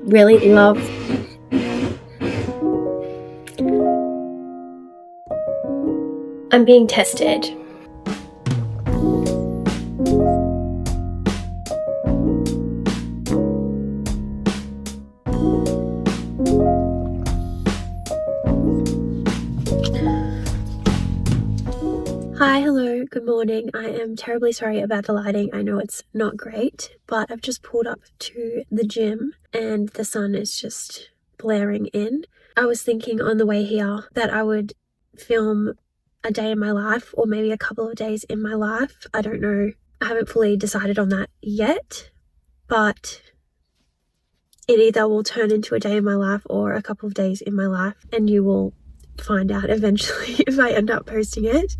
really love. I'm being tested. Hi, hello, good morning. I am terribly sorry about the lighting. I know it's not great, but I've just pulled up to the gym and the sun is just blaring in. I was thinking on the way here that I would film a day in my life or maybe a couple of days in my life. I don't know. I haven't fully decided on that yet, but it either will turn into a day in my life or a couple of days in my life, and you will find out eventually if I end up posting it.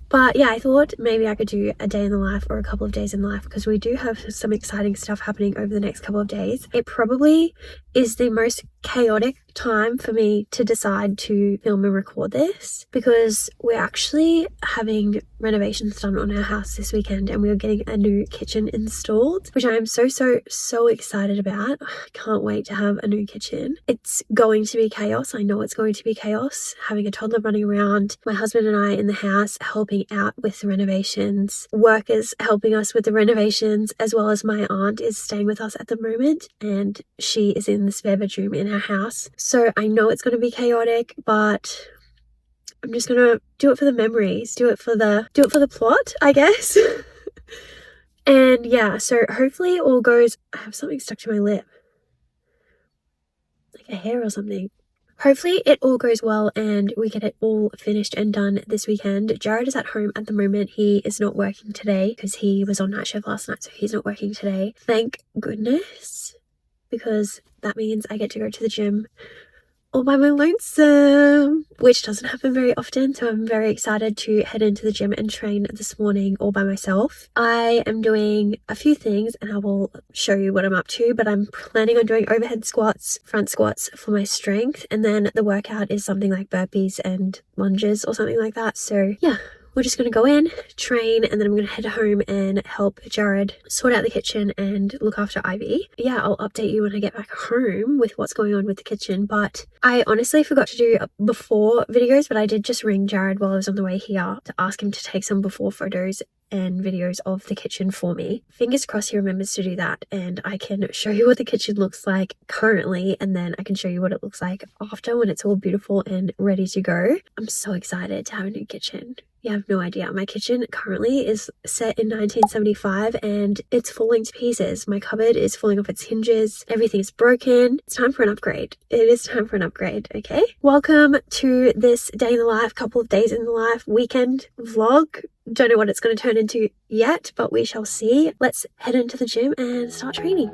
But yeah, I thought maybe I could do a day in the life or a couple of days in life because we do have some exciting stuff happening over the next couple of days. It probably is the most chaotic time for me to decide to film and record this because we're actually having renovations done on our house this weekend and we are getting a new kitchen installed, which I am so excited about. I can't wait to have a new kitchen. It's going to be chaos. I know it's going to be chaos, having a toddler running around, my husband and I in the house helping out with the renovations, workers helping us with the renovations, as well as my aunt is staying with us at the moment and she is in the spare bedroom in our house. So I know it's going to be chaotic, but I'm just going to do it for the memories, do it for the plot, I guess. And yeah, so hopefully it all goes. I have something stuck to my lip, like a hair or something. Hopefully it all goes well and we get it all finished and done this weekend. Jared is at home at the moment. He is not working today because he was on night shift last night, so he's not working today. Thank goodness, because that means I get to go to the gym all by my lonesome, which doesn't happen very often, so I'm very excited to head into the gym and train this morning all by myself. I am doing a few things and I will show you what I'm up to, but I'm planning on doing overhead squats, front squats for my strength, and then the workout is something like burpees and lunges or something like that. So yeah, we're just going to go in, train, and then I'm going to head home and help Jared sort out the kitchen and look after Ivy. Yeah, I'll update you when I get back home with what's going on with the kitchen. But I honestly forgot to do before videos, but I did just ring Jared while I was on the way here to ask him to take some before photos and videos of the kitchen for me. Fingers crossed he remembers to do that and I can show you what the kitchen looks like currently, and then I can show you what it looks like after when it's all beautiful and ready to go. I'm so excited to have a new kitchen. You have no idea. My kitchen currently is set in 1975 and it's falling to pieces. My cupboard is falling off its hinges. Everything is broken. It's time for an upgrade. It is time for an upgrade, okay? Welcome to this day in the life, couple of days in the life weekend vlog. Don't know what it's going to turn into yet, but we shall see. Let's head into the gym and start training.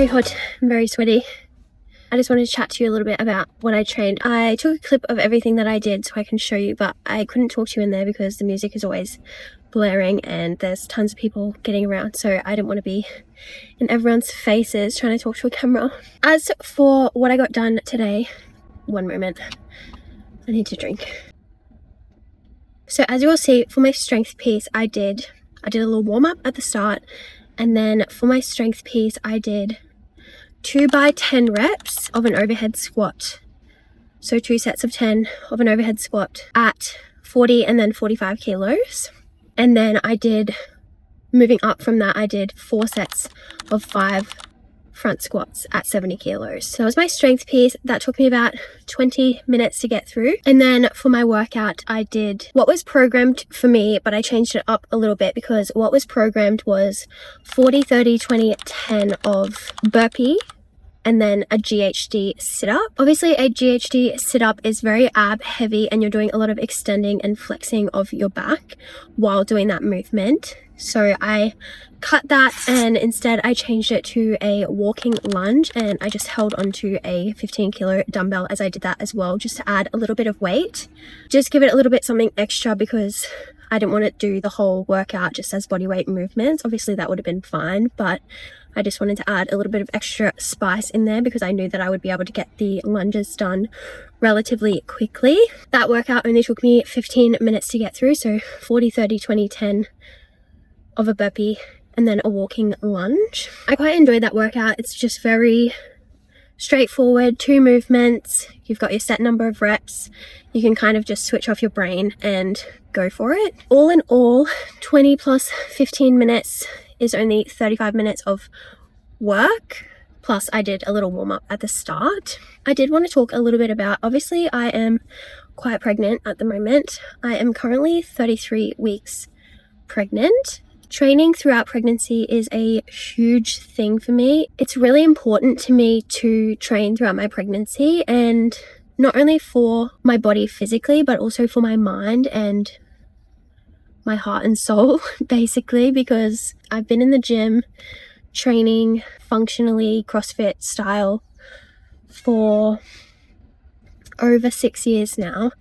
very hot and very sweaty. I just wanted to chat to you a little bit about what I trained. I took a clip of everything that I did so I can show you, but I couldn't talk to you in there because the music is always blaring and there's tons of people getting around, so I didn't want to be in everyone's faces trying to talk to a camera. As for what I got done today, one moment, I need to drink. So as you will see, for my strength piece, I did a little warm-up at the start, and then for my strength piece I did 2 by 10 reps of an overhead squat. So 2 sets of 10 of an overhead squat at 40 and then 45 kilos. And then moving up from that, I did 4 sets of 5 front squats at 70 kilos. So that was my strength piece. That took me about 20 minutes to get through. And then for my workout, I did what was programmed for me, but I changed it up a little bit because what was programmed was 40, 30, 20, 10 of burpee and then a GHD sit-up. Obviously a GHD sit-up is very ab heavy and you're doing a lot of extending and flexing of your back while doing that movement. So I cut that and instead I changed it to a walking lunge, and I just held onto a 15 kilo dumbbell as I did that as well, just to add a little bit of weight. Just give it a little bit something extra because I didn't want to do the whole workout just as body weight movements. Obviously that would have been fine, but I just wanted to add a little bit of extra spice in there because I knew that I would be able to get the lunges done relatively quickly. That workout only took me 15 minutes to get through, so 40, 30, 20, 10 of a burpee and then a walking lunge. I quite enjoyed that workout. It's just very straightforward, 2 movements. You've got your set number of reps. You can kind of just switch off your brain and go for it. All in all, 20 plus 15 minutes is only 35 minutes of work. Plus I did a little warm up at the start. I did want to talk a little bit about, obviously I am quite pregnant at the moment. I am currently 33 weeks pregnant. Training throughout pregnancy is a huge thing for me. It's really important to me to train throughout my pregnancy, and not only for my body physically, but also for my mind and my heart and soul, basically, because I've been in the gym training functionally CrossFit style for over 6 years now.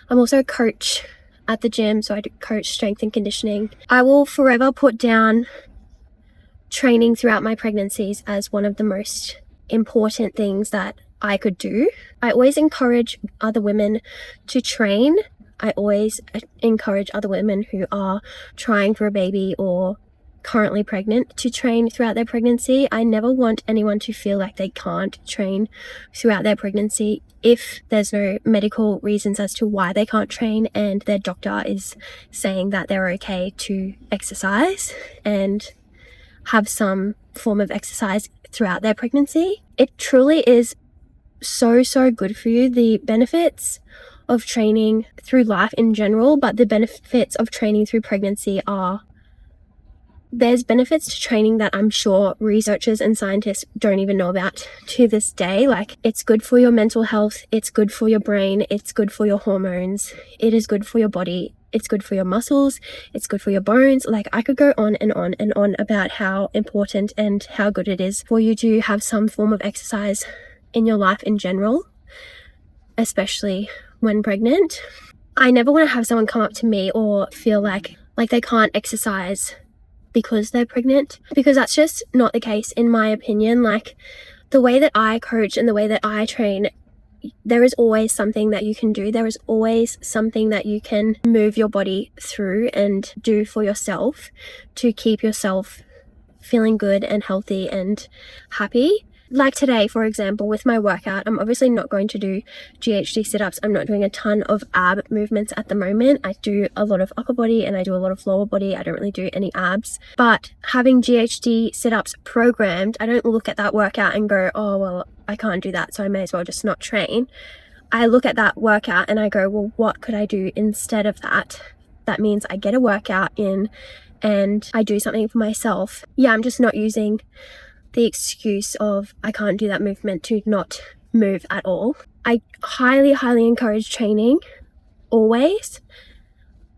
I'm also a coach at the gym, so I do coach strength and conditioning. I will forever put down training throughout my pregnancies as one of the most important things that I could do. I always encourage other women to train. I always encourage other women who are trying for a baby or currently pregnant to train throughout their pregnancy. I never want anyone to feel like they can't train throughout their pregnancy if there's no medical reasons as to why they can't train and their doctor is saying that they're okay to exercise and have some form of exercise throughout their pregnancy. It truly is so good for you. The benefits of training through life in general, but the benefits of training through pregnancy are, there's benefits to training that I'm sure researchers and scientists don't even know about to this day. Like, it's good for your mental health, it's good for your brain, it's good for your hormones, it is good for your body, it's good for your muscles, it's good for your bones. Like, I could go on and on and on about how important and how good it is for you to have some form of exercise in your life in general, especially when pregnant. I never want to have someone come up to me or feel like they can't exercise because they're pregnant, because that's just not the case in my opinion. Like, the way that I coach and the way that I train, there is always something that you can do. There is always something that you can move your body through and do for yourself to keep yourself feeling good and healthy and happy. Like today, for example, with my workout, I'm obviously not going to do GHD sit-ups. I'm not doing a ton of ab movements at the moment. I do a lot of upper body and I do a lot of lower body. I don't really do any abs. But having GHD sit-ups programmed, I don't look at that workout and go, oh, well, I can't do that, so I may as well just not train. I look at that workout and I go, well, what could I do instead of that? That means I get a workout in and I do something for myself. Yeah, I'm just not using the excuse of I can't do that movement to not move at all. I highly encourage training always,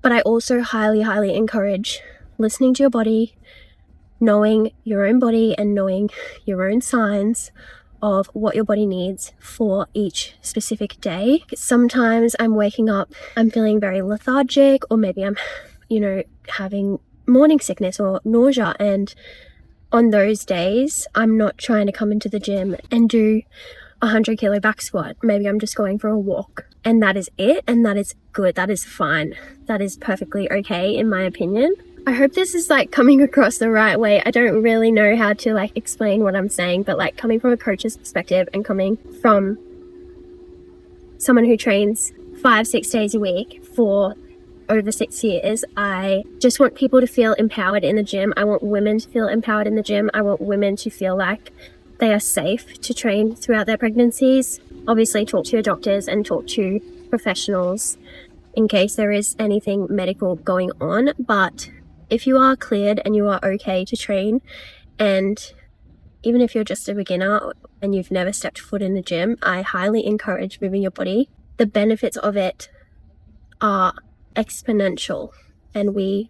but I also highly encourage listening to your body, knowing your own body and knowing your own signs of what your body needs for each specific day. Sometimes I'm waking up, I'm feeling very lethargic, or maybe I'm, having morning sickness or nausea, and on those days, I'm not trying to come into the gym and do a 100-kilo back squat. Maybe I'm just going for a walk, and that is it, and that is good. That is fine. That is perfectly okay, in my opinion. I hope this is coming across the right way. I don't really know how to explain what I'm saying, but coming from a coach's perspective and coming from someone who trains 5-6 days a week for over 6 years, I just want people to feel empowered in the gym. I want women to feel empowered in the gym. I want women to feel like they are safe to train throughout their pregnancies. Obviously, talk to your doctors and talk to professionals in case there is anything medical going on. But if you are cleared and you are okay to train, and even if you're just a beginner and you've never stepped foot in the gym, I highly encourage moving your body. The benefits of it are exponential, and we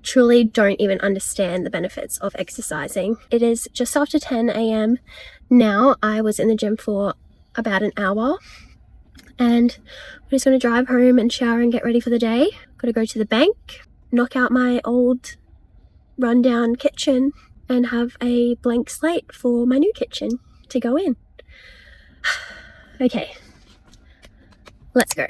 truly don't even understand the benefits of exercising. It is just after 10 a.m. now. I was in the gym for about an hour, and I'm just going to drive home and shower and get ready for the day. Got to go to the bank, knock out my old rundown kitchen, and have a blank slate for my new kitchen to go in. Okay, let's go.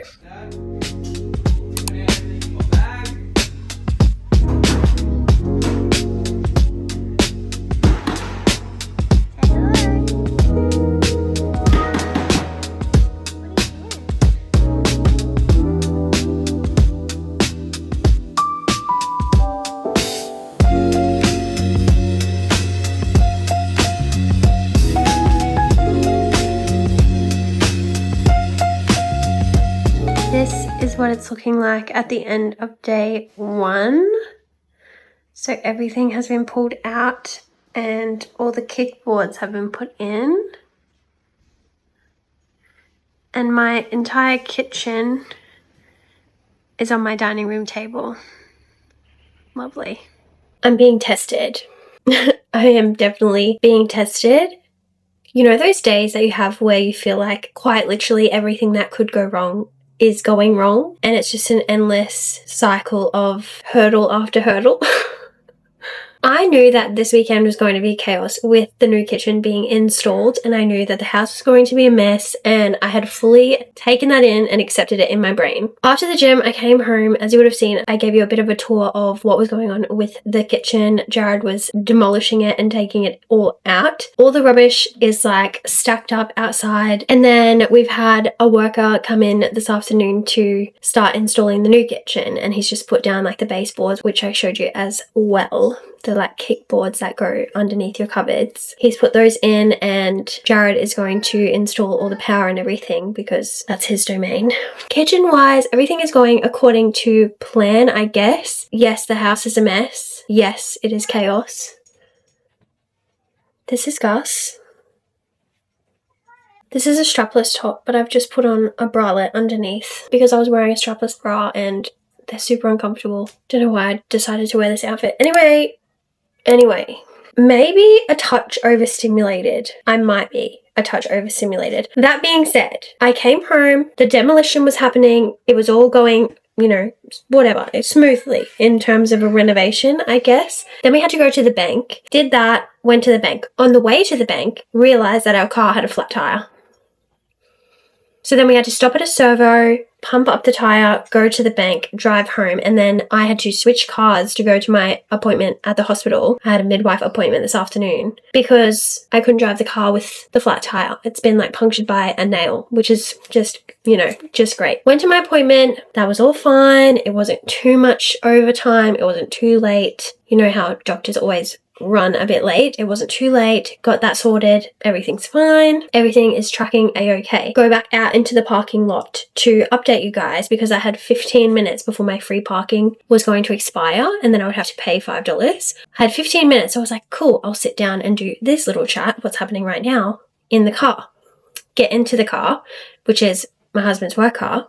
This is what it's looking like at the end of day 1. So everything has been pulled out and all the kickboards have been put in. And my entire kitchen is on my dining room table. Lovely. I'm being tested. I am definitely being tested. You know those days that you have where you feel like quite literally everything that could go wrong is going wrong, and it's just an endless cycle of hurdle after hurdle. I knew that this weekend was going to be chaos with the new kitchen being installed, and I knew that the house was going to be a mess, and I had fully taken that in and accepted it in my brain. After the gym, I came home. As you would have seen, I gave you a bit of a tour of what was going on with the kitchen. Jared was demolishing it and taking it all out. All the rubbish is stacked up outside, and then we've had a worker come in this afternoon to start installing the new kitchen, and he's just put down the baseboards, which I showed you as well. The kickboards that go underneath your cupboards. He's put those in, and Jared is going to install all the power and everything because that's his domain. Kitchen wise, everything is going according to plan, I guess. Yes, the house is a mess. Yes, it is chaos. This is Gus. This is a strapless top, but I've just put on a bralette underneath because I was wearing a strapless bra and they're super uncomfortable. Don't know why I decided to wear this outfit. Anyway, maybe a touch overstimulated. I might be a touch overstimulated. That being said, I came home, the demolition was happening, it was all going, whatever, smoothly in terms of a renovation, I guess. Then we had to go to the bank, did that, went to the bank. On the way to the bank, realised that our car had a flat tyre. So then we had to stop at a servo, pump up the tyre, go to the bank, drive home, and then I had to switch cars to go to my appointment at the hospital. I had a midwife appointment this afternoon because I couldn't drive the car with the flat tyre. It's been punctured by a nail, which is just great. Went to my appointment, that was all fine. It wasn't too much overtime, it wasn't too late. You know how doctors always run a bit late. It wasn't too late, got that sorted, everything's fine, everything is tracking a-okay. Go back out into the parking lot to update you guys because I had 15 minutes before my free parking was going to expire and then I would have to pay $5. I had 15 minutes, so I was like, cool, I'll sit down and do this little chat, what's happening right now, in the car. Get into the car, which is my husband's work car.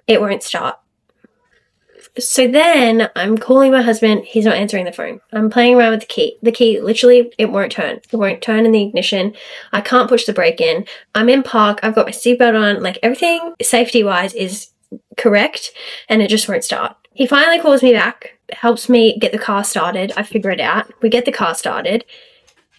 It won't start. So then I'm calling my husband. He's not answering the phone. I'm playing around with the key. The key, literally, it won't turn. It won't turn in the ignition. I can't push the brake in. I'm in park. I've got my seatbelt on. Like, everything safety-wise is correct, and it just won't start. He finally calls me back, helps me get the car started. I figure it out. We get the car started,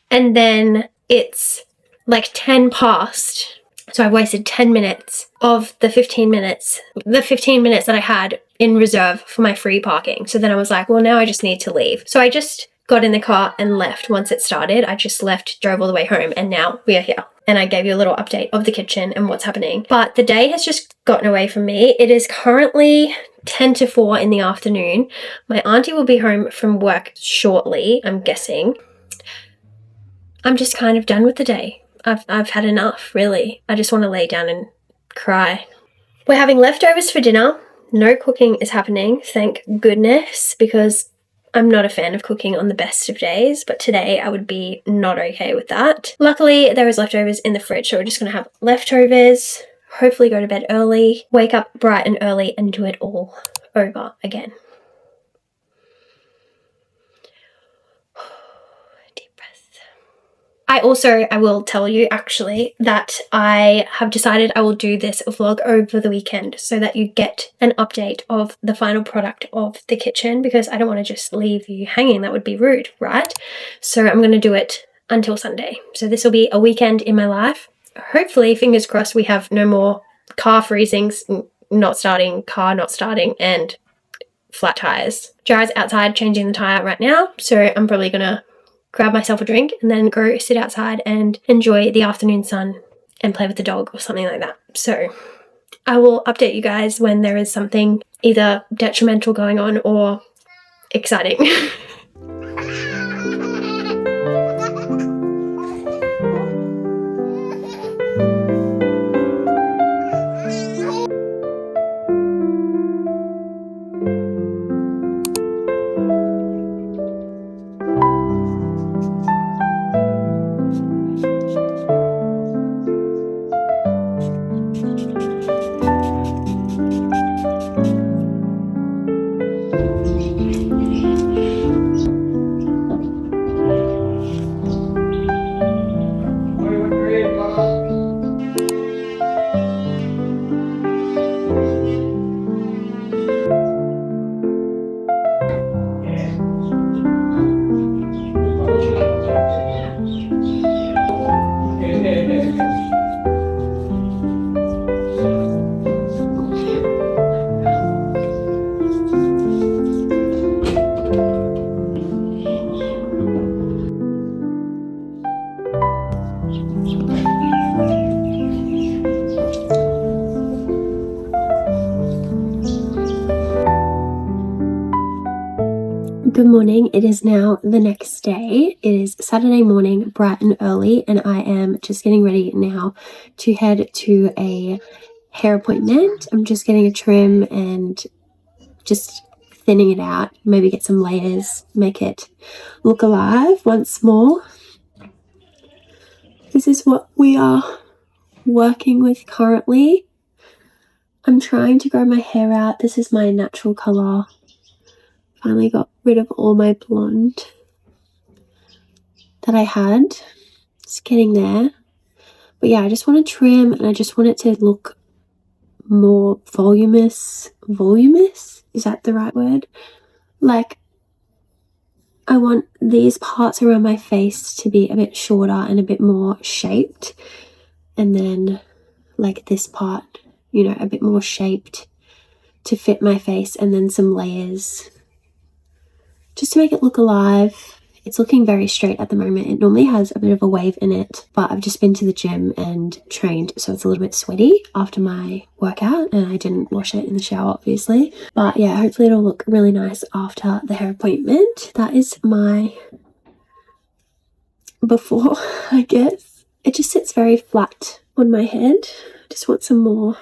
and then it's like 10 past. So I've wasted 10 minutes of the 15 minutes that I had in reserve for my free parking. So then I was like, well, now I just need to leave. So I just got in the car and left once it started. I just left, drove all the way home, and now we are here. And I gave you a little update of the kitchen and what's happening. But the day has just gotten away from me. It is currently 10 to 4 in the afternoon. My auntie will be home from work shortly, I'm guessing. I'm just kind of done with the day. I've had enough, really. I just want to lay down and cry. We're having leftovers for dinner. No cooking is happening, thank goodness, because I'm not a fan of cooking on the best of days, but today I would be not okay with that. Luckily, there is leftovers in the fridge, so we're just going to have leftovers, hopefully go to bed early, wake up bright and early, and do it all over again. I will tell you actually that I have decided I will do this vlog over the weekend so that you get an update of the final product of the kitchen, because I don't want to just leave you hanging. That would be rude, right? So I'm going to do it until Sunday. So this will be a weekend in my life. Hopefully, fingers crossed, we have no more car freezings, car not starting, and flat tires. Jared's outside changing the tire right now, so I'm probably going to grab myself a drink and then go sit outside and enjoy the afternoon sun and play with the dog or something like that. So I will update you guys when there is something either detrimental going on or exciting. Good morning. It is now the next day. It is Saturday morning, bright and early, and I am just getting ready now to head to a hair appointment. I'm just getting a trim and just thinning it out, maybe get some layers, make it look alive once more. This is what we are working with currently. I'm trying to grow my hair out. This is my natural color. Finally got rid of all my blonde that I had. It's getting there. But yeah, I just want to trim and I just want it to look more voluminous. Voluminous? Is that the right word? Like, I want these parts around my face to be a bit shorter and a bit more shaped. And then like this part, you know, a bit more shaped to fit my face, and then some layers just to make it look alive. It's looking very straight at the moment. It normally has a bit of a wave in it, but I've just been to the gym and trained, so it's a little bit sweaty after my workout, and I didn't wash it in the shower, obviously. But yeah, hopefully it'll look really nice after the hair appointment. That is my before, I guess. It just sits very flat on my head. Just want some more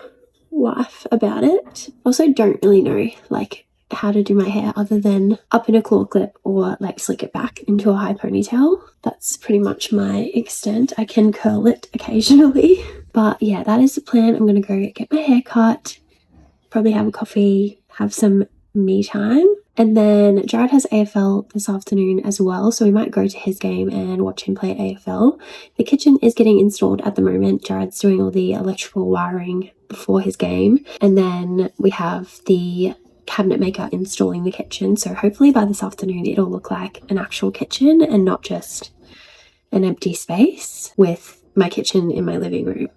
life about it. Also don't really know like how to do my hair other than up in a claw clip or like slick it back into a high ponytail. That's pretty much my extent. I can curl it occasionally, but yeah, that is the plan. I'm gonna go get my hair cut, probably have a coffee, have some me time. And then Jared has AFL this afternoon as well, so we might go to his game and watch him play AFL. The kitchen is getting installed at the moment. Jared's doing all the electrical wiring before his game. And then we have the cabinet maker installing the kitchen. So hopefully by this afternoon it'll look like an actual kitchen and not just an empty space with my kitchen in my living room.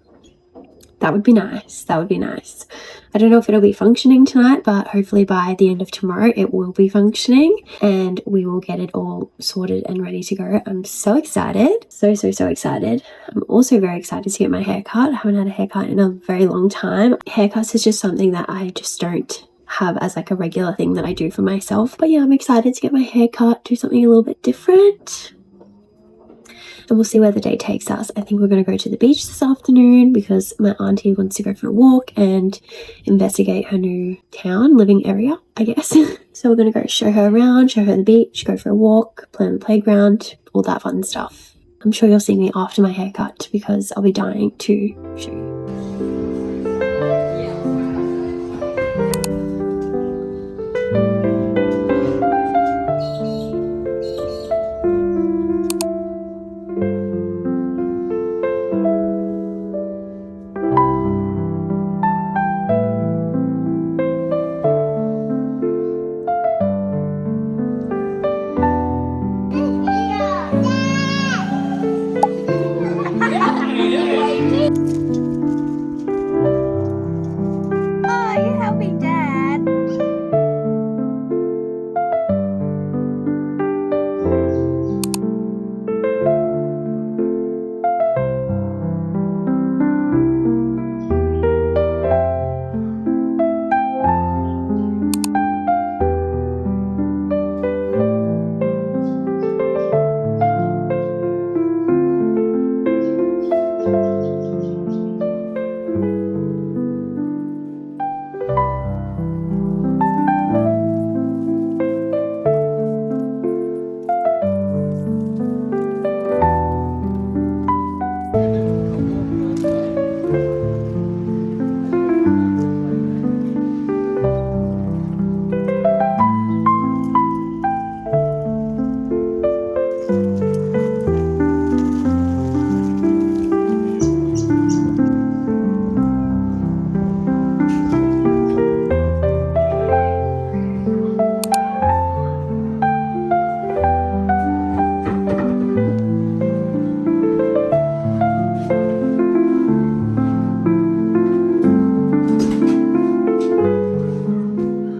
That would be nice. That would be nice. I don't know if it'll be functioning tonight, but hopefully by the end of tomorrow it will be functioning and we will get it all sorted and ready to go. I'm so excited. So excited. I'm also very excited to get my hair cut. I haven't had a haircut in a very long time. Haircuts is just something that I just don't have as like a regular thing that I do for myself. But yeah, I'm excited to get my hair cut, do something a little bit different. And we'll see where the day takes us. I think we're going to go to the beach this afternoon because my auntie wants to go for a walk and investigate her new town, living area, I guess. So we're going to go show her around, show her the beach, go for a walk, play on the playground, all that fun stuff. I'm sure you'll see me after my haircut because I'll be dying to show you.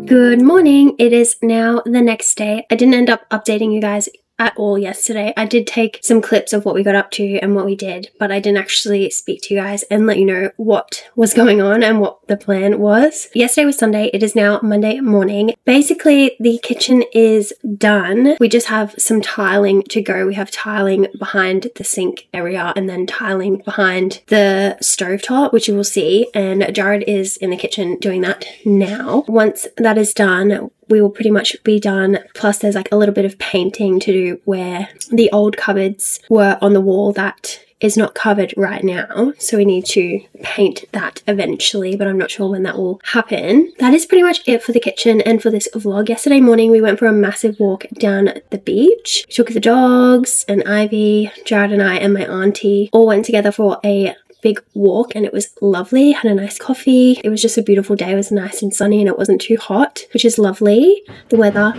Good morning. It is now the next day. I didn't end up updating you guys at all yesterday. I did take some clips of what we got up to and what we did, but I didn't actually speak to you guys and let you know what was going on and what the plan was. Yesterday was Sunday. It is now Monday morning. Basically, the kitchen is done. We just have some tiling to go. We have tiling behind the sink area and then tiling behind the stovetop, which you will see. And Jared is in the kitchen doing that now. Once that is done, we will pretty much be done. Plus there's like a little bit of painting to do where the old cupboards were on the wall that is not covered right now. So we need to paint that eventually, but I'm not sure when that will happen. That is pretty much it for the kitchen and for this vlog. Yesterday morning, we went for a massive walk down the beach. We took the dogs and Ivy, Jared and I and my auntie all went together for a big walk and it was lovely. Had a nice coffee. It was just a beautiful day. It was nice and sunny and it wasn't too hot, which is lovely. The weather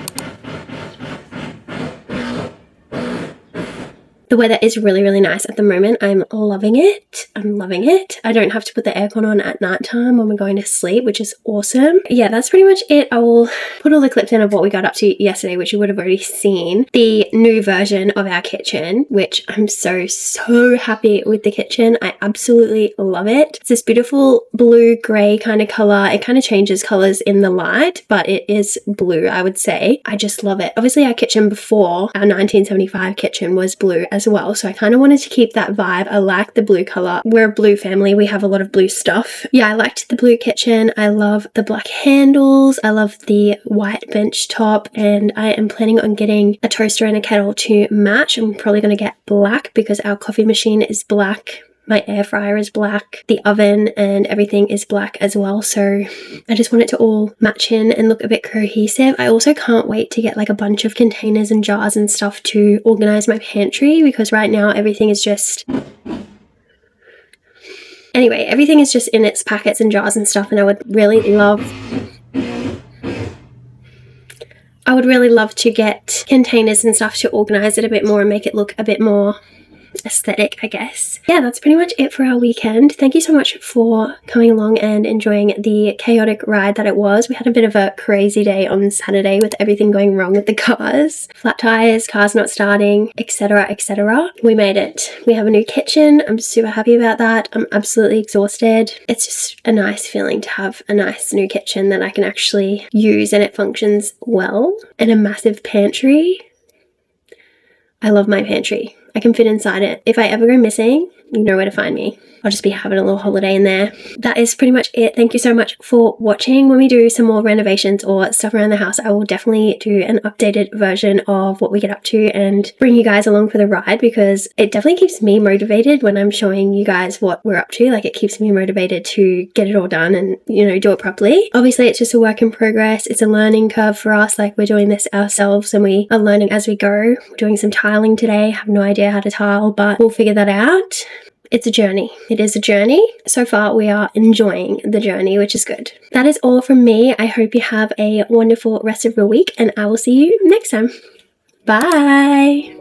is really, really nice at the moment. I'm loving it. I'm loving it. I don't have to put the aircon on at night time when we're going to sleep, which is awesome. Yeah, that's pretty much it. I will put all the clips in of what we got up to yesterday, which you would have already seen. The new version of our kitchen, which I'm so happy with the kitchen. I absolutely love it. It's this beautiful blue gray kind of color. It kind of changes colors in the light, but it is blue, I would say. I just love it. Obviously, our kitchen before, our 1975 kitchen, was blue as well, so I kind of wanted to keep that vibe. I like the blue color. We're a blue family. We have a lot of blue stuff. Yeah, I liked the blue kitchen. I love the black handles. I love the white bench top, and I am planning on getting a toaster and a kettle to match. I'm probably going to get black because our coffee machine is black My air fryer is black. The oven and everything is black as well. So I just want it to all match in and look a bit cohesive. I also can't wait to get like a bunch of containers and jars and stuff to organize my pantry, because right now everything is just... Anyway, everything is just in its packets and jars and stuff, and I would really love to get containers and stuff to organize it a bit more and make it look a bit more aesthetic, I guess. Yeah, that's pretty much it for our weekend. Thank you so much for coming along and enjoying the chaotic ride that it was. We had a bit of a crazy day on Saturday with everything going wrong with the cars. Flat tires, cars not starting, etc, etc. We made it. We have a new kitchen. I'm super happy about that. I'm absolutely exhausted. It's just a nice feeling to have a nice new kitchen that I can actually use and it functions well. And a massive pantry. I love my pantry. I can fit inside it. If I ever go missing, you know where to find me. I'll just be having a little holiday in there. That is pretty much it. Thank you so much for watching. When we do some more renovations or stuff around the house, I will definitely do an updated version of what we get up to and bring you guys along for the ride, because it definitely keeps me motivated when I'm showing you guys what we're up to. Like, it keeps me motivated to get it all done and, you know, do it properly. Obviously, it's just a work in progress. It's a learning curve for us. Like, we're doing this ourselves and we are learning as we go. We're doing some tiling today. I have no idea how to tile, but we'll figure that out. It's a journey. It is a journey. So far, we are enjoying the journey, which is good. That is all from me. I hope you have a wonderful rest of your week, and I will see you next time. Bye.